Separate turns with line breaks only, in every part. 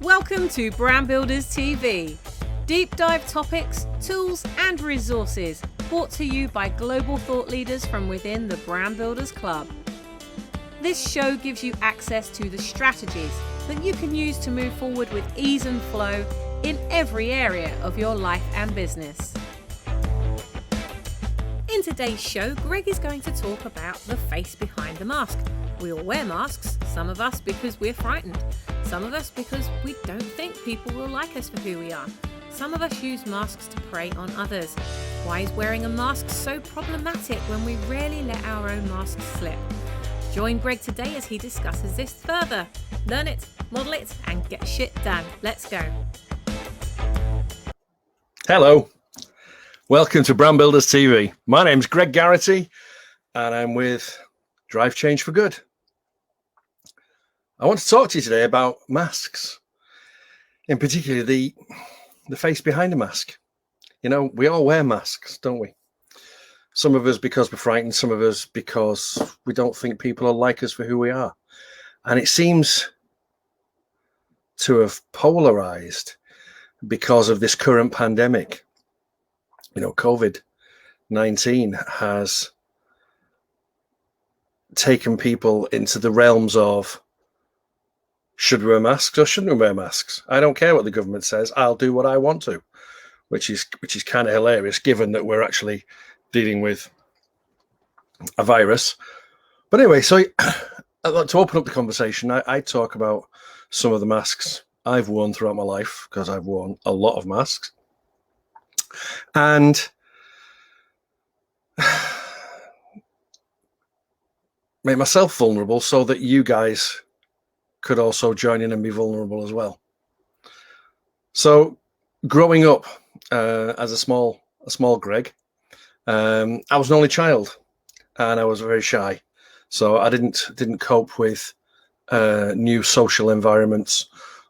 Welcome to Brand Builders TV. Deep dive topics, tools and resources brought to you by global thought leaders from within the Brand Builders Club. This show gives you access to the strategies that you can use to move forward with ease and flow in every area of your life and business. In today's show, Greg is going to talk about the face behind the mask. We all wear masks, some of us because we're frightened, some of us because we don't think people will like us for who we are. Some of us use masks to prey on others. Why is wearing a mask so problematic when we rarely let our own masks slip? Join Greg today as he discusses this further. Learn it, model it, and get shit done. Let's go.
Hello. Welcome to Brand Builders TV. My name's Greg Garrity, and I'm with Drive Change for Good. I want to talk to you today about masks, in particular the face behind a mask. You know, we all wear masks, don't we? Some of us because we're frightened, some of us because we don't think people will like us for who we are. And it seems to have polarized because of this current pandemic. You know, COVID-19 has taken people into the realms of, should we wear masks or shouldn't we wear masks? I don't care what the government says. I'll do what I want to, which is kind of hilarious, given that we're actually dealing with a virus. But anyway, so I'd like to open up the conversation. I talk about some of the masks I've worn throughout my life, because I've worn a lot of masks, and make myself vulnerable so that you guys could also join in and be vulnerable as well. So growing up as a small Greg, I was an only child and I was very shy. So I didn't cope with new social environments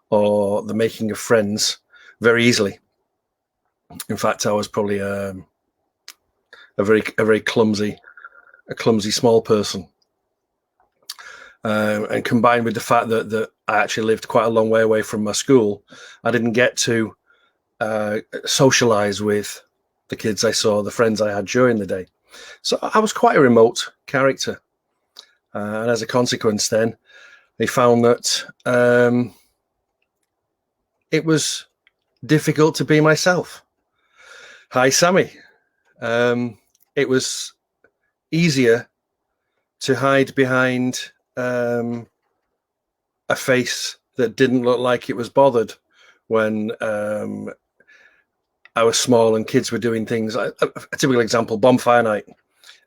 or the making of friends very easily. In fact, I was probably a very clumsy small person. And combined with the fact that I actually lived quite a long way away from my school, I didn't get to socialize with the kids I saw, the friends I had during the day. So I was quite a remote character. And as a consequence, then, they found that it was difficult to be myself. Hi, Sammy. It was easier to hide behind a face that didn't look like it was bothered when I was small and kids were doing things. A typical example, bonfire night.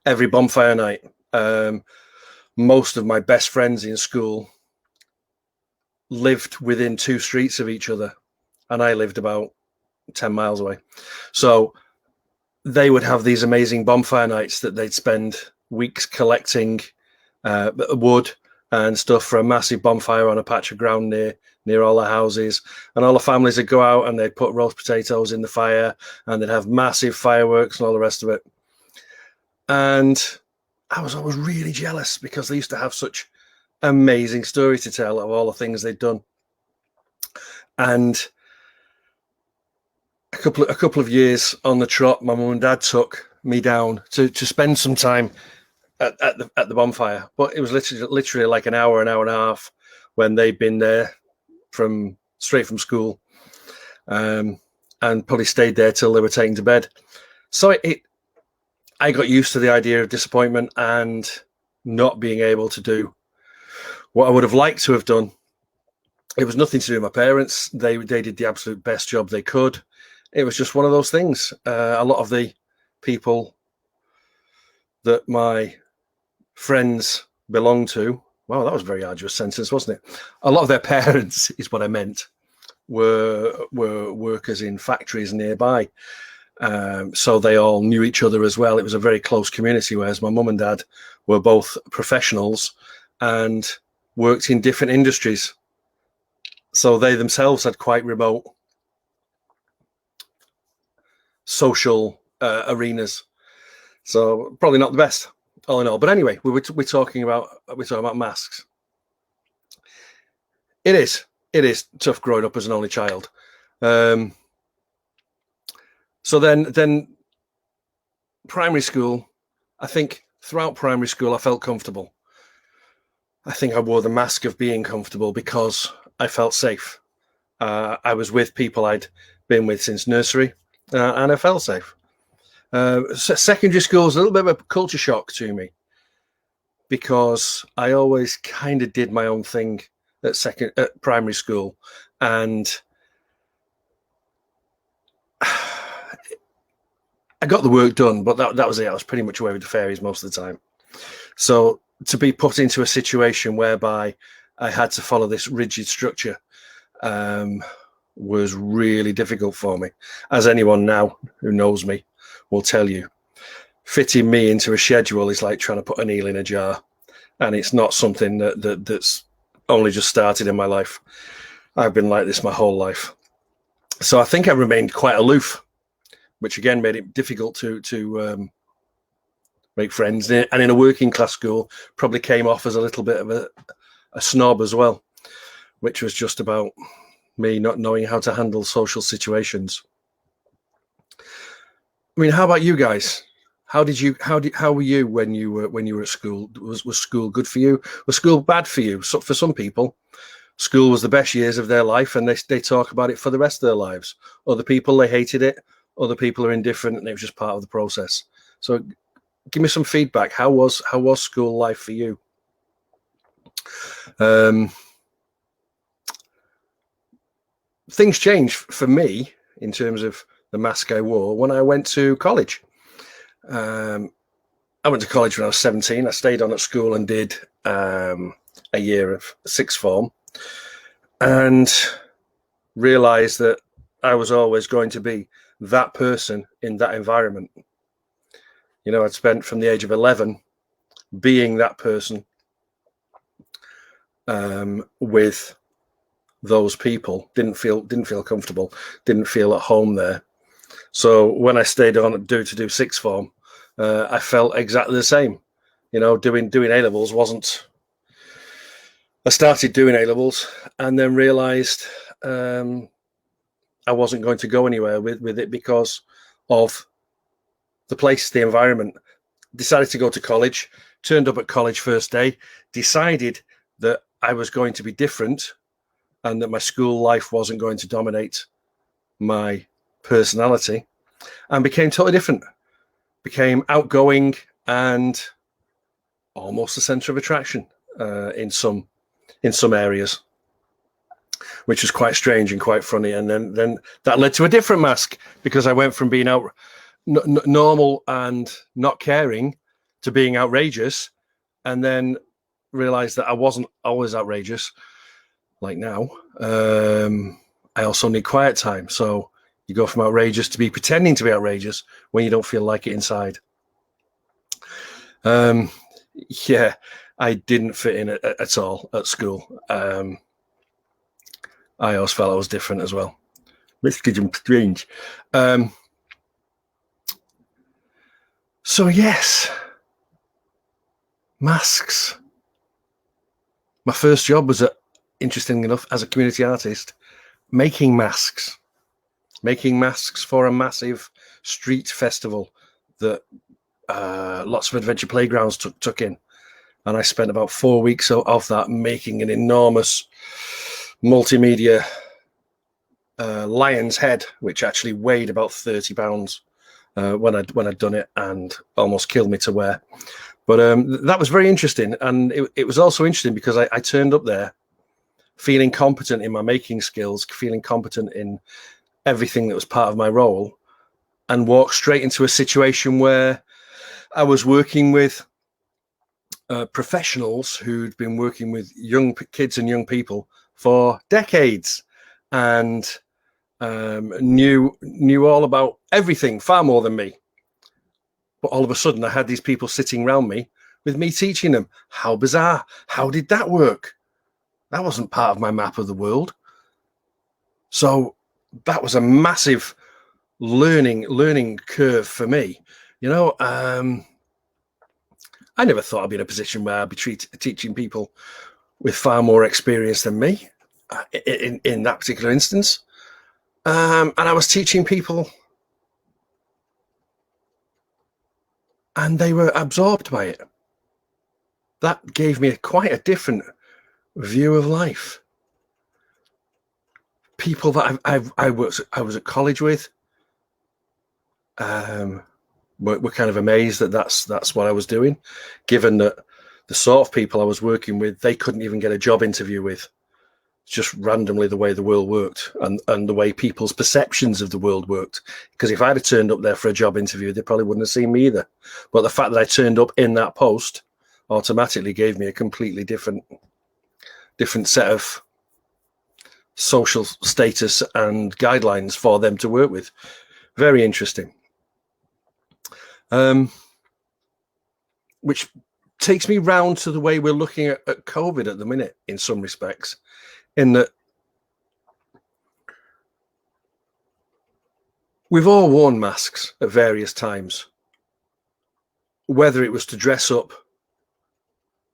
Every bonfire night, most of my best friends in school lived within 2 streets of each other, and I lived about 10 miles away. So they would have these amazing bonfire nights that they'd spend weeks collecting wood and stuff for a massive bonfire on a patch of ground near all the houses, and all the families would go out and they'd put roast potatoes in the fire and they'd have massive fireworks and all the rest of it. And I was always really jealous because they used to have such amazing stories to tell of all the things they'd done. And a couple of years on the trot, my mum and dad took me down to spend some time at the bonfire, but it was literally like an hour and a half when they'd been there straight from school, and probably stayed there till they were taken to bed. So I got used to the idea of disappointment and not being able to do what I would have liked to have done. It was nothing to do with my parents. They did the absolute best job they could. It was just one of those things. A lot of the people that my friends belonged to, wow, that was a very arduous sentence, wasn't it? A lot of their parents, is what I meant, were workers in factories nearby. So they all knew each other as well. It was a very close community, whereas my mum and dad were both professionals and worked in different industries. So they themselves had quite remote social arenas. So probably not the best, all in all. But anyway, we're talking about masks. It is. it is tough growing up as an only child. So then primary school, I think throughout primary school, I felt comfortable. I think I wore the mask of being comfortable because I felt safe. I was with people I'd been with since nursery, and I felt safe. Secondary school was a little bit of a culture shock to me because I always kind of did my own thing at primary school, and I got the work done, but that was it. I was pretty much away with the fairies most of the time. So to be put into a situation whereby I had to follow this rigid structure was really difficult for me. As anyone now who knows me will tell you, fitting me into a schedule is like trying to put an eel in a jar, and it's not something that's only just started in my life. I've been like this my whole life. So I think I remained quite aloof, which again made it difficult to make friends. And in a working class school, probably came off as a little bit of a snob as well, which was just about me not knowing how to handle social situations. I mean, how about you guys? How were you when you were at school? Was school good for you? Was school bad for you? So for some people, school was the best years of their life, and they talk about it for the rest of their lives. Other people, they hated it. Other people are indifferent, and it was just part of the process. So give me some feedback. How was school life for you? Things changed for me in terms of the mask I wore when I went to college. I went to college when I was 17. I stayed on at school and did a year of sixth form, and realized that I was always going to be that person in that environment. You know, I'd spent from the age of 11 being that person with those people. Didn't feel comfortable, didn't feel at home there. So when I stayed on to do sixth form, I felt exactly the same. You know, doing A-levels wasn't. I started doing A-levels and then realized I wasn't going to go anywhere with it because of the place, the environment. Decided to go to college, turned up at college first day, decided that I was going to be different and that my school life wasn't going to dominate my personality, and became totally different. Became outgoing and almost the center of attraction in some areas, which was quite strange and quite funny. And then that led to a different mask, because I went from being normal and not caring to being outrageous, and then realized that I wasn't always outrageous like now. I also need quiet time. So you go from outrageous to be pretending to be outrageous when you don't feel like it inside. Yeah, I didn't fit in at all at school. I always felt I was different as well. Risky and strange. So yes, masks. My first job was, interestingly enough, as a community artist, making masks for a massive street festival that lots of adventure playgrounds took in. And I spent about 4 weeks of that making an enormous multimedia lion's head, which actually weighed about 30 pounds when I'd done it, and almost killed me to wear. But that was very interesting. And it was also interesting because I turned up there feeling competent in my making skills, feeling competent in everything that was part of my role, and walked straight into a situation where I was working with professionals who'd been working with young kids and young people for decades, and knew all about everything, far more than me. But all of a sudden I had these people sitting around me with me teaching them. How bizarre. How did that work? That wasn't part of my map of the world. So that was a massive learning curve for me. You know, I never thought I'd be in a position where I'd be teaching people with far more experience than me. in that particular instance. And I was teaching people, and they were absorbed by it. That gave me quite a different view of life. People that I was at college with were kind of amazed that that's what I was doing, given that the sort of people I was working with, they couldn't even get a job interview with. Just randomly the way the world worked and the way people's perceptions of the world worked. Because if I'd have turned up there for a job interview, they probably wouldn't have seen me either. But the fact that I turned up in that post automatically gave me a completely different set of social status and guidelines for them to work with. Very interesting. Which takes me round to the way we're looking at COVID at the minute in some respects, in that we've all worn masks at various times, whether it was to dress up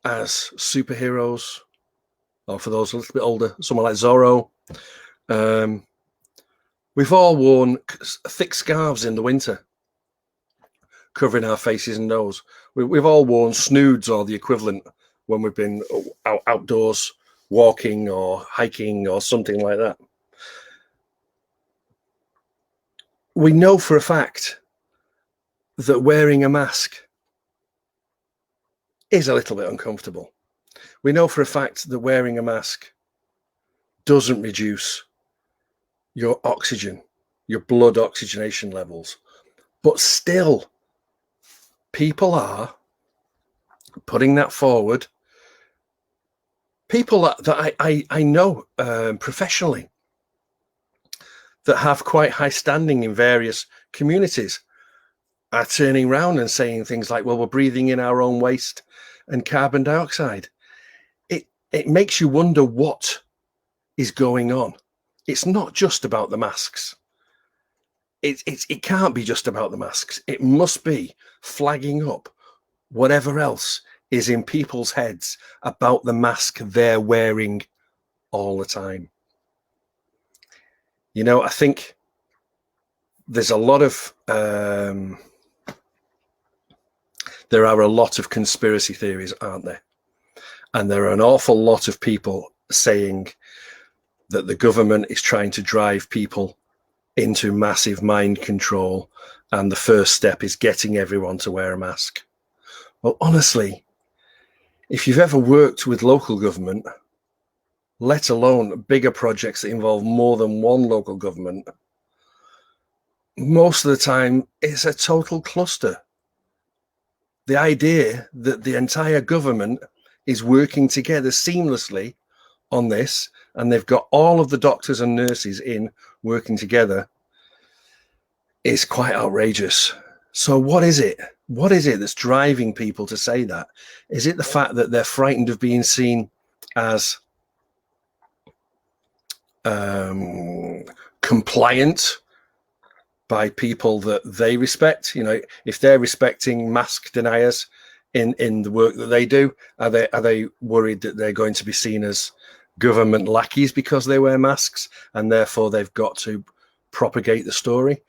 as superheroes, or for those a little bit older, someone like Zorro. We've all worn thick scarves in the winter, covering our faces and nose. We've all worn snoods or the equivalent when we've been outdoors walking or hiking or something like that. We know for a fact that wearing a mask is a little bit uncomfortable. We know for a fact that wearing a mask doesn't reduce your oxygen, your blood oxygenation levels. But still, people are putting that forward. People that I know professionally that have quite high standing in various communities are turning around and saying things like, well, we're breathing in our own waste and carbon dioxide. It makes you wonder what is going on. It's not just about the masks. It can't be just about the masks. It must be flagging up whatever else is in people's heads about the mask they're wearing all the time. You know, I think there's a lot of there are a lot of conspiracy theories, aren't there? And there are an awful lot of people saying that the government is trying to drive people into massive mind control, and the first step is getting everyone to wear a mask. Well, honestly, if you've ever worked with local government, let alone bigger projects that involve more than one local government, most of the time it's a total cluster. The idea that the entire government is working together seamlessly on this, and they've got all of the doctors and nurses in working together, is quite outrageous. So what is it? What is it that's driving people to say that? Is it the fact that they're frightened of being seen as compliant by people that they respect? You know, if they're respecting mask deniers in the work that they do, are they worried that they're going to be seen as government lackeys because they wear masks, and therefore they've got to propagate the story?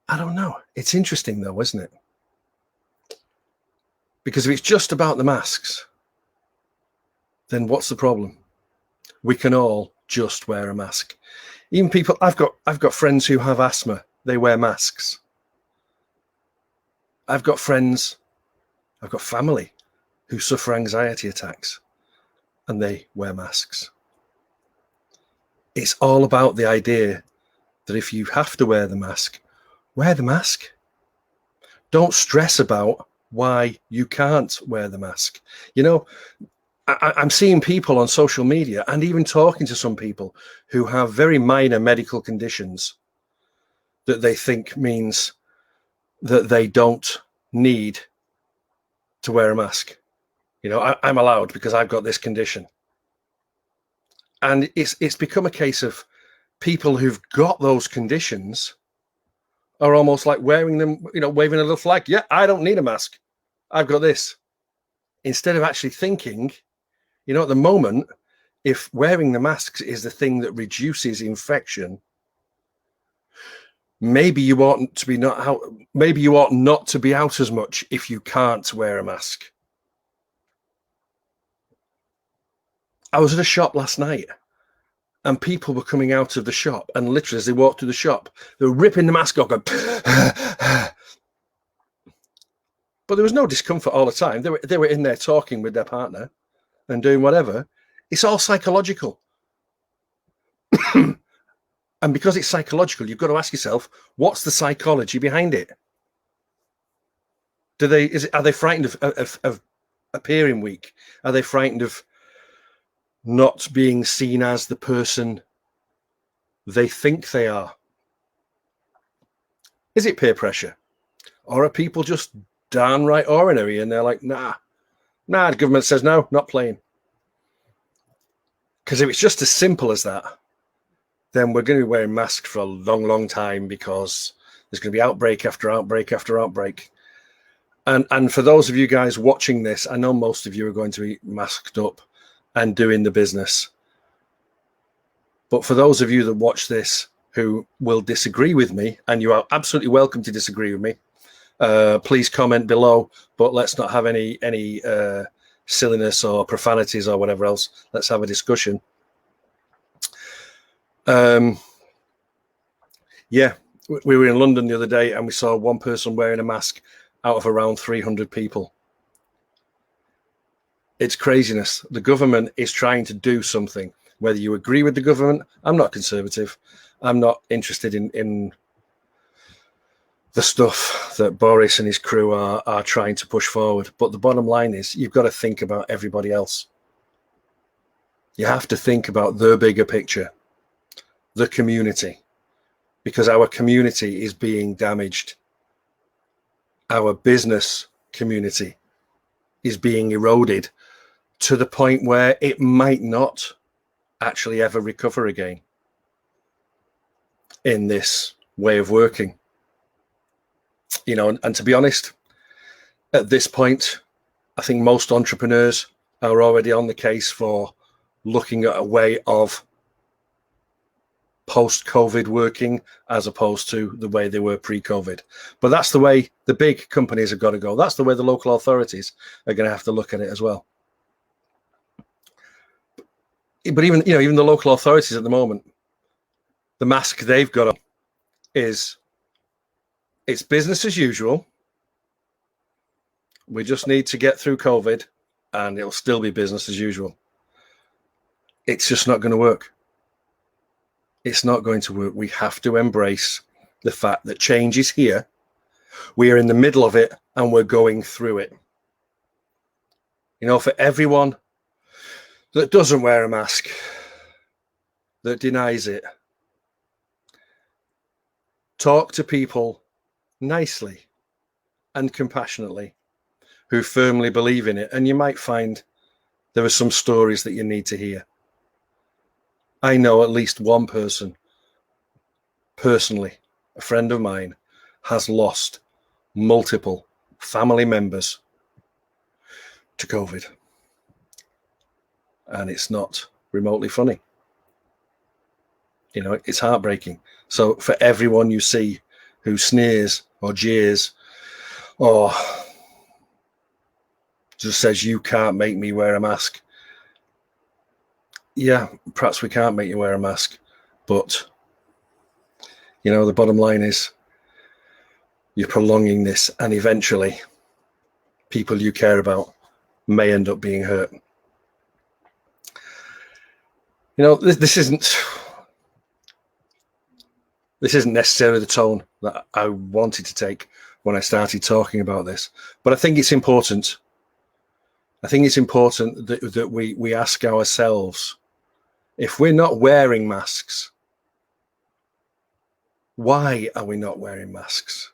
I don't know. It's interesting though, isn't it? Because if it's just about the masks, then what's the problem? We can all just wear a mask. Even people, I've got friends who have asthma, they wear masks. I've got family who suffer anxiety attacks, and they wear masks. It's all about the idea that if you have to wear the mask, wear the mask. Don't stress about why you can't wear the mask. You know, I'm seeing people on social media, and even talking to some people who have very minor medical conditions that they think means that they don't need to wear a mask. You know, I'm allowed because I've got this condition. And it's become a case of people who've got those conditions are almost like wearing them, you know, waving a little flag. Yeah, I don't need a mask. I've got this. Instead of actually thinking, you know, at the moment, if wearing the masks is the thing that reduces infection, maybe you ought to be not out. Maybe you ought not to be out as much if you can't wear a mask. I was at a shop last night, and people were coming out of the shop, and literally as they walked through the shop, they were ripping the mask off, going, but there was no discomfort all the time. They were in there talking with their partner and doing whatever. It's all psychological. And because it's psychological, you've got to ask yourself, what's the psychology behind it? Are they frightened of appearing weak? Are they frightened of not being seen as the person they think they are? Is it peer pressure? Or are people just downright ordinary and they're like, nah, the government says no, not playing? Because if it's just as simple as that, then we're going to be wearing masks for a long, long time, because there's going to be outbreak after outbreak after outbreak. And for those of you guys watching this, I know most of you are going to be masked up and doing the business. But for those of you that watch this who will disagree with me, and you are absolutely welcome to disagree with me, please comment below, but let's not have any silliness or profanities or whatever else. Let's have a discussion. Yeah, we were in London the other day and we saw one person wearing a mask out of around 300 people. It's craziness. The government is trying to do something. Whether you agree with the government, I'm not conservative. I'm not interested in the stuff that Boris and his crew are trying to push forward. But the bottom line is, you've got to think about everybody else. You have to think about the bigger picture, the community, because our community is being damaged. Our business community is being eroded to the point where it might not actually ever recover again in this way of working. You know, and to be honest, at this point, I think most entrepreneurs are already on the case for looking at a way of post-COVID working as opposed to the way they were pre-COVID. But that's the way the big companies have got to go. That's the way the local authorities are going to have to look at it as well. But even the local authorities at the moment, the mask they've got on is, it's business as usual. We just need to get through COVID and it'll still be business as usual. It's just not going to work. It's not going to work. We have to embrace the fact that change is here. We are in the middle of it and we're going through it. You know, for everyone that doesn't wear a mask, that denies it, talk to people nicely and compassionately who firmly believe in it, and you might find there are some stories that you need to hear. I know at least one person, personally, a friend of mine, has lost multiple family members to COVID. And it's not remotely funny. You know, it's heartbreaking. So for everyone you see who sneers or jeers or just says, you can't make me wear a mask. Yeah, perhaps we can't make you wear a mask, but you know, the bottom line is you're prolonging this, and eventually people you care about may end up being hurt. You know, this isn't necessarily the tone that I wanted to take when I started talking about this, but I think it's important. I think it's important that we ask ourselves, if we're not wearing masks, why are we not wearing masks?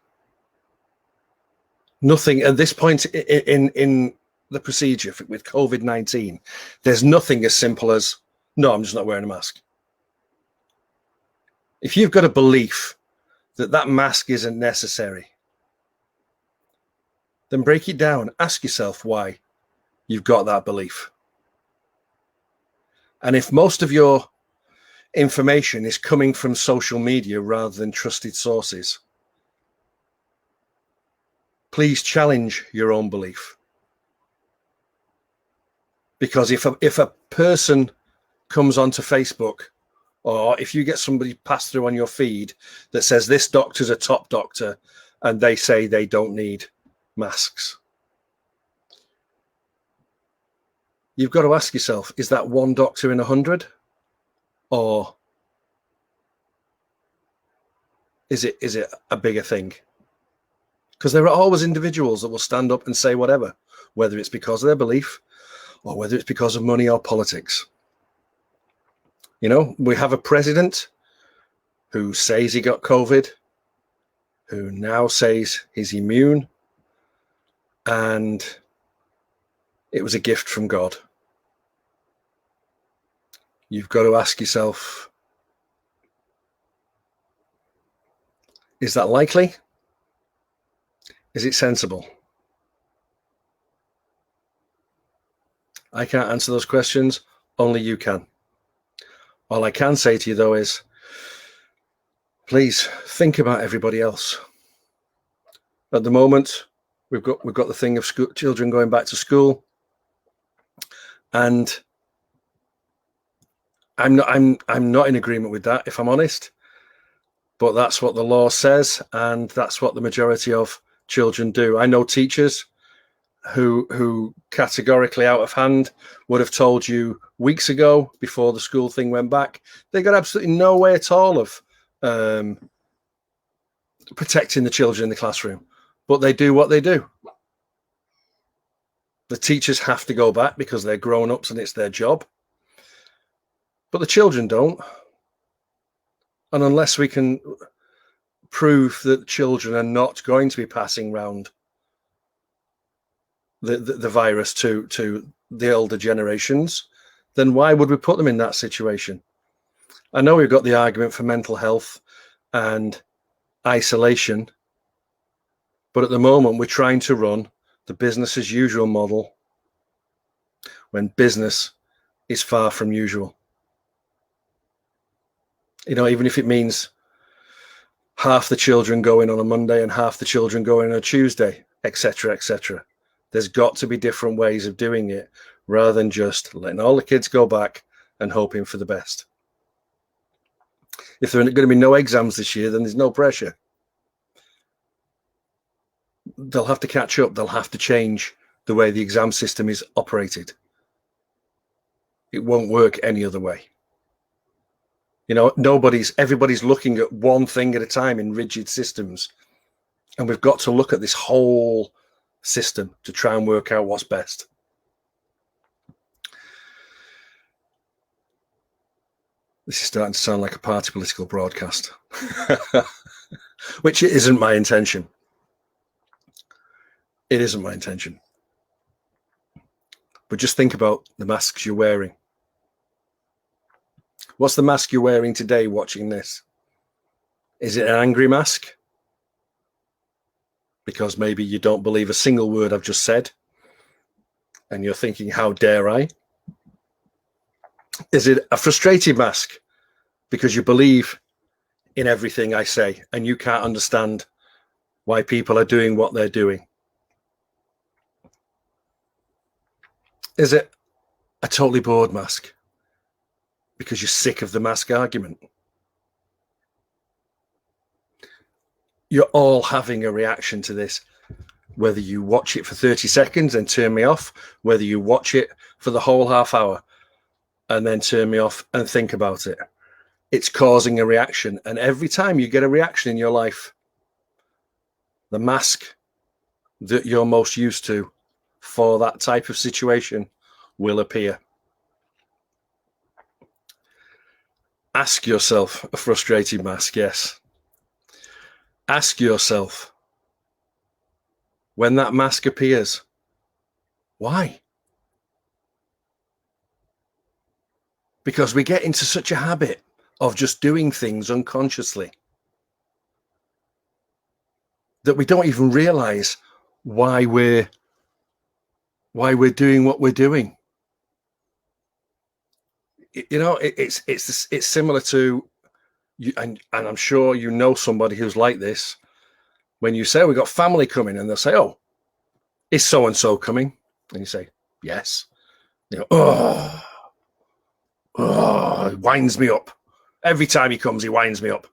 Nothing at this point in the procedure with COVID-19, there's nothing as simple as, no, I'm just not wearing a mask. If you've got a belief that that mask isn't necessary, then break it down. Ask yourself why you've got that belief. And if most of your information is coming from social media rather than trusted sources, please challenge your own belief. Because if a person comes onto Facebook, or if you get somebody passed through on your feed that says this doctor's a top doctor and they say they don't need masks, you've got to ask yourself, is that one doctor in 100? Or is it a bigger thing? Because there are always individuals that will stand up and say whatever, whether it's because of their belief or whether it's because of money or politics. You know, we have a president who says he got COVID, who now says he's immune, and it was a gift from God. You've got to ask yourself, is that likely? Is it sensible? I can't answer those questions. Only you can. All I can say to you, though, is please think about everybody else. At the moment, we've got the thing of children going back to school, and I'm not in agreement with that, if I'm honest. But that's what the law says, and that's what the majority of children do. I know teachers who categorically out of hand would have told you weeks ago, before the school thing went back, they got absolutely no way at all of protecting the children in the classroom. But they do what they do. The teachers have to go back because they're grown-ups and it's their job. But the children don't. And unless we can prove that children are not going to be passing around the virus to the older generations, then why would we put them in that situation? I know we've got the argument for mental health and isolation, but at the moment we're trying to run the business as usual model when business is far from usual. You know, even if it means half the children going on a Monday and half the children going on a Tuesday, etc., etc. There's got to be different ways of doing it rather than just letting all the kids go back and hoping for the best. If there are going to be no exams this year, then there's no pressure. They'll have to catch up. They'll have to change the way the exam system is operated. It won't work any other way. You know, everybody's looking at one thing at a time in rigid systems. And we've got to look at this whole system to try and work out what's best. This is starting to sound like a party political broadcast, which isn't my intention. It isn't my intention. But just think about the masks you're wearing. What's the mask you're wearing today watching this? Is it an angry mask? Because maybe you don't believe a single word I've just said. And you're thinking, how dare I? Is it a frustrated mask? Because you believe in everything I say and you can't understand why people are doing what they're doing? Is it a totally bored mask? Because you're sick of the mask argument? You're all having a reaction to this, whether you watch it for 30 seconds and turn me off, whether you watch it for the whole half hour and then turn me off and think about it. It's causing a reaction. And every time you get a reaction in your life, the mask that you're most used to for that type of situation will appear. Ask yourself a frustrated mask, yes. Ask yourself, when that mask appears, why? Because we get into such a habit of just doing things unconsciously that we don't even realize why we're doing what we're doing. it's similar to you, and I'm sure you know somebody who's like this. When you say, we got family coming, and they'll say, oh, is so and so coming? And you say, yes. You know, it winds me up. Every time he comes, he winds me up.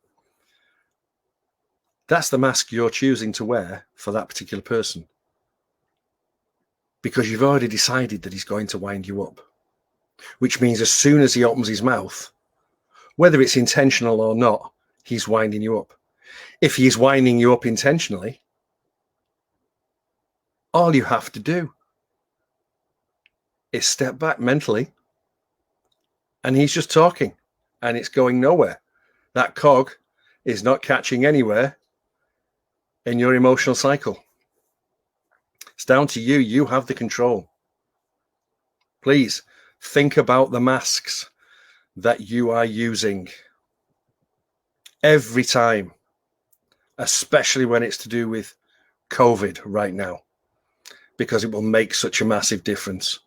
That's the mask you're choosing to wear for that particular person, because you've already decided that he's going to wind you up, which means as soon as he opens his mouth, whether it's intentional or not, he's winding you up. If he's winding you up intentionally, all you have to do is step back mentally, and he's just talking and it's going nowhere. That cog is not catching anywhere in your emotional cycle. It's down to you. You have the control. Please think about the masks that you are using every time, especially when it's to do with COVID right now, because it will make such a massive difference.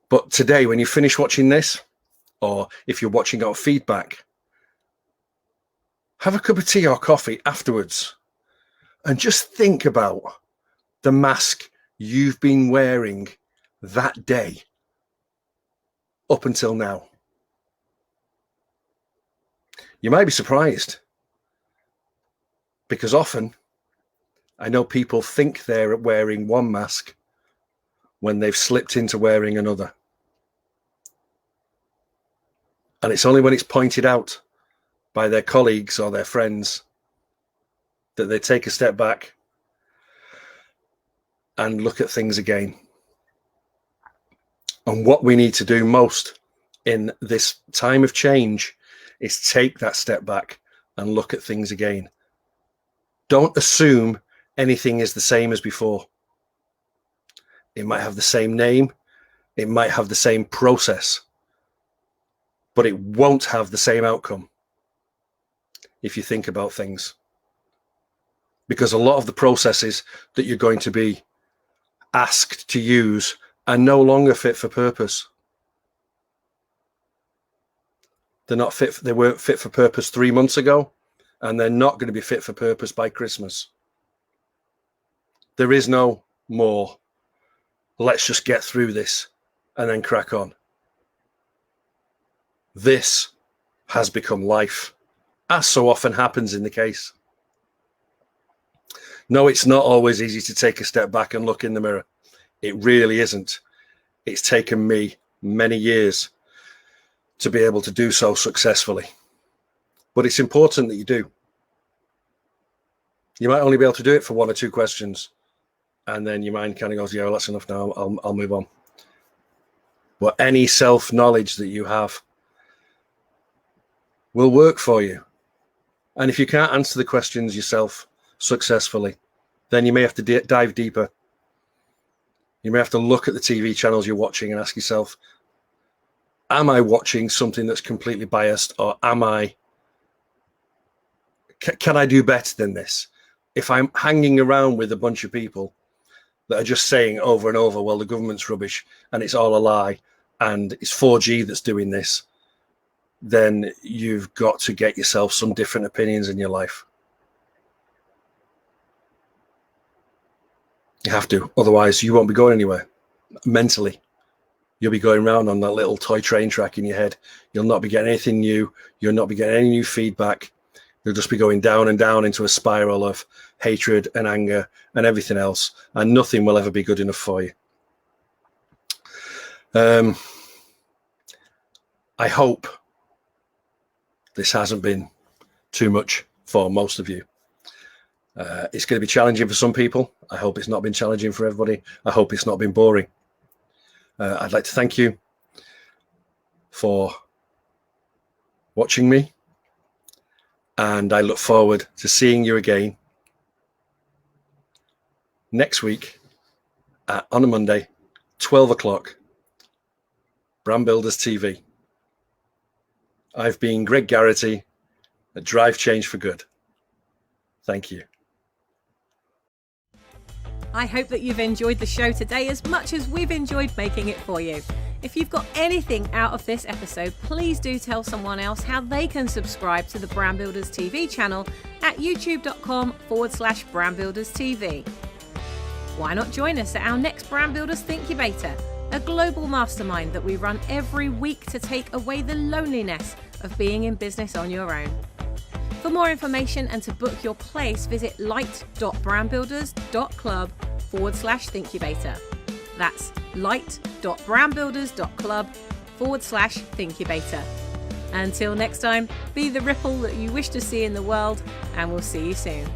But today, when you finish watching this, or if you're watching our feedback, have a cup of tea or coffee afterwards and just think about the mask you've been wearing that day up until now. You might be surprised, because often I know people think they're wearing one mask when they've slipped into wearing another. And it's only when it's pointed out by their colleagues or their friends that they take a step back and look at things again. And what we need to do most in this time of change is take that step back and look at things again. Don't assume anything is the same as before. It might have the same name, it might have the same process, but it won't have the same outcome if you think about things. Because a lot of the processes that you're going to be asked to use are no longer fit for purpose. They weren't fit for purpose 3 months ago, and they're not going to be fit for purpose by Christmas. There is no more, let's just get through this and then crack on. This has become life, as so often happens in the case. No, it's not always easy to take a step back and look in the mirror. It really isn't. It's taken me many years to be able to do so successfully. But it's important that you do. You might only be able to do it for 1 or 2 questions, and then your mind kind of goes, yeah, well, that's enough now, I'll move on. But any self-knowledge that you have will work for you. And if you can't answer the questions yourself successfully, then you may have to dive deeper. You may have to look at the TV channels you're watching and ask yourself, am I watching something that's completely biased, or can I do better than this? If I'm hanging around with a bunch of people that are just saying over and over, well, the government's rubbish and it's all a lie and it's 4G that's doing this, then you've got to get yourself some different opinions in your life. You have to, otherwise you won't be going anywhere mentally. You'll be going around on that little toy train track in your head. You'll not be getting anything new. You'll not be getting any new feedback. You'll just be going down and down into a spiral of hatred and anger and everything else, and nothing will ever be good enough for you. I hope this hasn't been too much for most of you. It's going to be challenging for some people. I hope it's not been challenging for everybody. I hope it's not been boring. I'd like to thank you for watching me, and I look forward to seeing you again next week on a Monday, 12 o'clock, Brand Builders TV. I've been Greg Garrity at Drive Change for Good. Thank you.
I hope that you've enjoyed the show today as much as we've enjoyed making it for you. If you've got anything out of this episode, please do tell someone else how they can subscribe to the Brand Builders TV channel at youtube.com/brandbuilderstv. Why not join us at our next Brand Builders Thinkubator, a global mastermind that we run every week to take away the loneliness of being in business on your own. For more information and to book your place, visit light.brandbuilders.club/Thinkubator. That's light.brandbuilders.club/Thinkubator. Until next time, be the ripple that you wish to see in the world, and we'll see you soon.